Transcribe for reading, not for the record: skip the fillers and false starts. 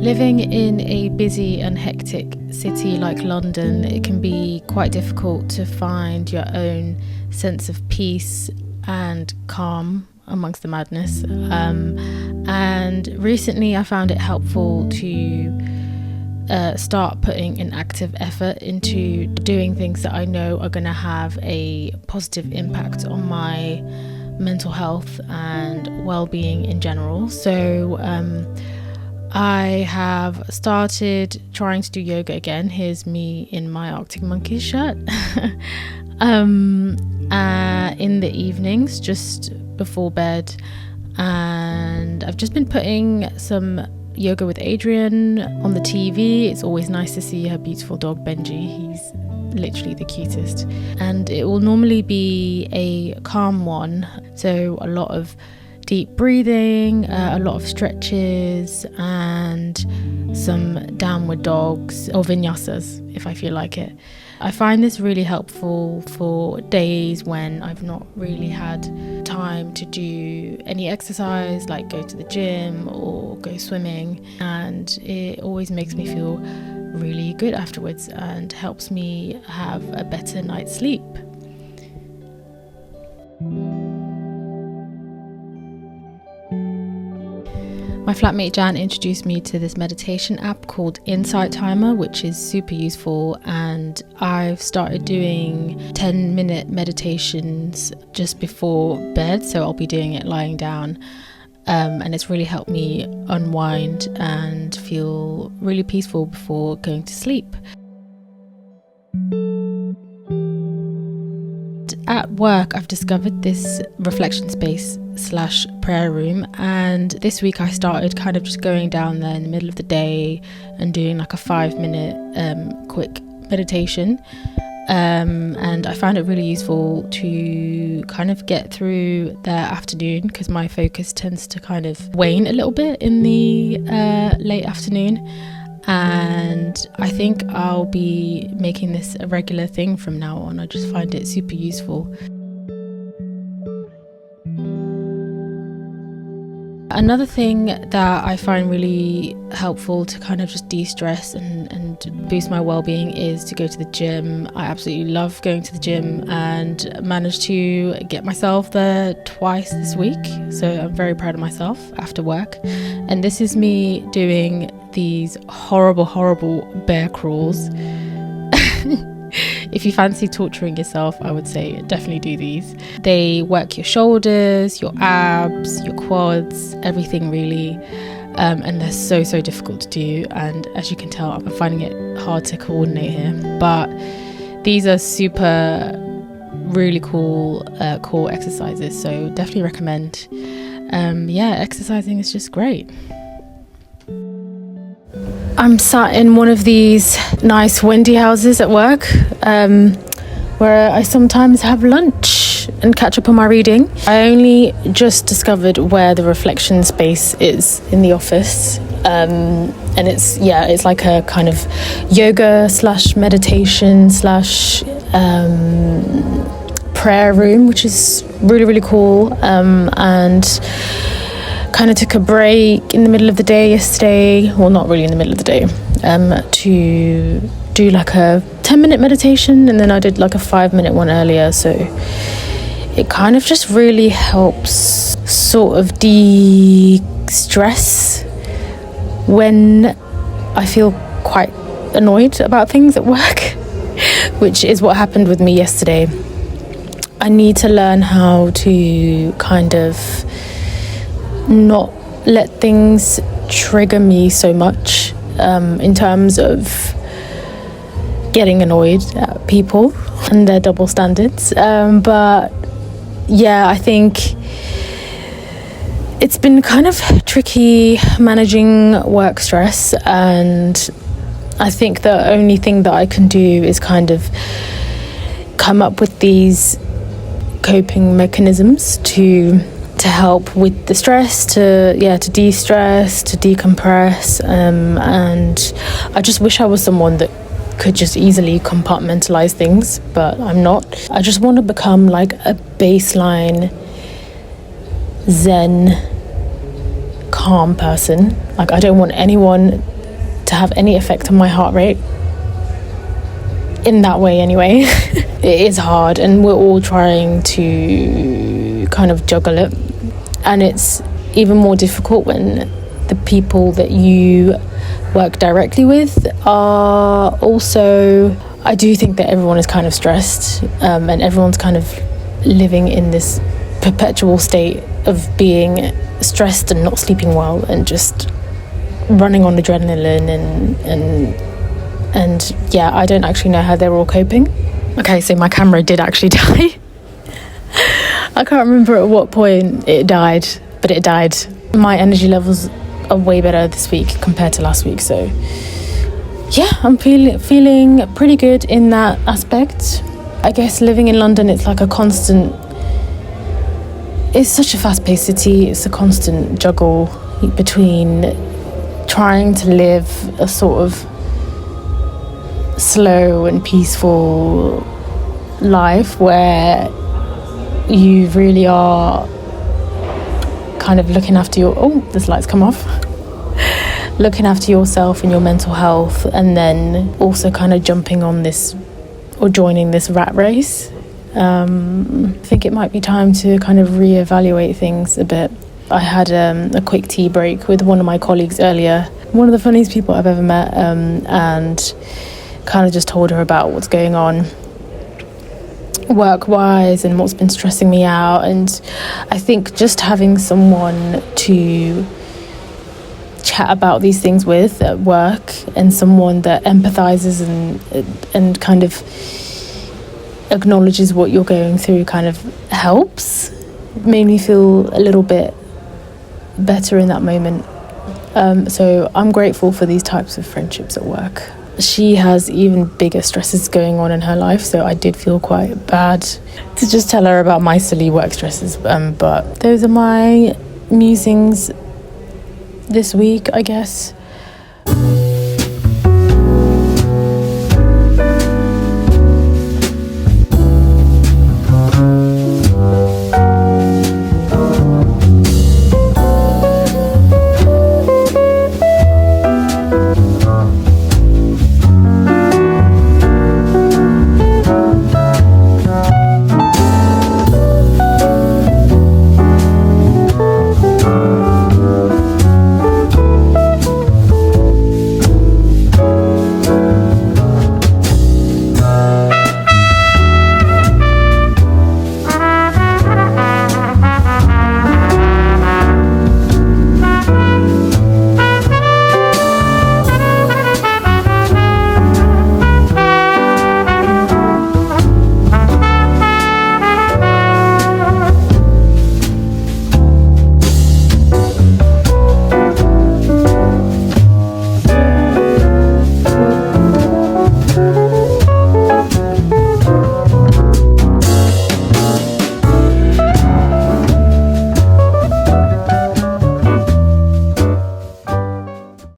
Living in a busy and hectic city like London, it can be quite difficult to find your own sense of peace and calm amongst the madness. And recently I found it helpful to start putting an active effort into doing things that I know are going to have a positive impact on my mental health and well-being in general. So I have started trying to do yoga again. Here's me in my Arctic Monkeys shirt. In the evenings, just before bed. And I've just been putting some Yoga with Adrian on the TV. It's always nice to see her beautiful dog Benji. He's literally the cutest. And it will normally be a calm one. So a lot of deep breathing, a lot of stretches, and some downward dogs or vinyasas if I feel like it. I find this really helpful for days when I've not really had time to do any exercise, like go to the gym or go swimming, and it always makes me feel really good afterwards and helps me have a better night's sleep. My flatmate Jan introduced me to this meditation app called Insight Timer, which is super useful, and I've started doing 10-minute meditations just before bed, so I'll be doing it lying down, and it's really helped me unwind and feel really peaceful before going to sleep. At work, I've discovered this reflection space / prayer room, and this week I started kind of just going down there in the middle of the day and doing like a 5-minute quick meditation, and I found it really useful to kind of get through the afternoon, because my focus tends to kind of wane a little bit in the late afternoon. And I think I'll be making this a regular thing from now on. I just find it super useful. Another thing that I find really helpful to kind of just de-stress and boost my well-being is to go to the gym. I absolutely love going to the gym and managed to get myself there twice this week. So I'm very proud of myself after work. And this is me doing these horrible bear crawls. If you fancy torturing yourself, I would say definitely do these. They work your shoulders, your abs, your quads, everything really, and they're so difficult to do, and as you can tell, I'm finding it hard to coordinate here, but these are really cool core exercises, so definitely recommend. Exercising is just great. I'm sat in one of these nice windy houses at work, where I sometimes have lunch and catch up on my reading. I only just discovered where the reflection space is in the office, and it's like a kind of yoga / meditation / prayer room, which is really cool, and kind of took a break in the middle of the day yesterday, well, not really in the middle of the day, to do like a 10-minute meditation, and then I did like a 5-minute one earlier, so it kind of just really helps sort of de-stress when I feel quite annoyed about things at work, which is what happened with me yesterday. I need to learn how to kind of not let things trigger me so much, in terms of getting annoyed at people and their double standards, but yeah, I think it's been kind of tricky managing work stress, and I think the only thing that I can do is kind of come up with these coping mechanisms to help with the stress, to de-stress, to decompress, and I just wish I was someone that could just easily compartmentalize things, but I'm not. I just want to become like a baseline zen calm person. Like, I don't want anyone to have any effect on my heart rate. In that way anyway. It is hard, and we're all trying to kind of juggle it, and it's even more difficult when the people that you work directly with are also, I do think that everyone is kind of stressed, and everyone's kind of living in this perpetual state of being stressed and not sleeping well and just running on adrenaline and yeah, I don't actually know how they're all coping. Okay, so my camera did actually die. I can't remember at what point it died, but it died. My energy levels are way better this week compared to last week, so yeah, I'm feeling pretty good in that aspect. I guess living in London, it's like a constant, it's such a fast-paced city, it's a constant juggle between trying to live a sort of slow and peaceful life where you really are kind of looking after your this light's come off looking after yourself and your mental health, and then also kind of jumping on this or joining this rat race. I think it might be time to kind of reevaluate things a bit. I had a quick tea break with one of my colleagues earlier, one of the funniest people I've ever met, and kind of just told her about what's going on work-wise and what's been stressing me out. And I think just having someone to chat about these things with at work, and someone that empathizes and kind of acknowledges what you're going through kind of helps. It made me feel a little bit better in that moment. So I'm grateful for these types of friendships at work. She has even bigger stresses going on in her life, so I did feel quite bad to just tell her about my silly work stresses. But those are my musings this week, I guess.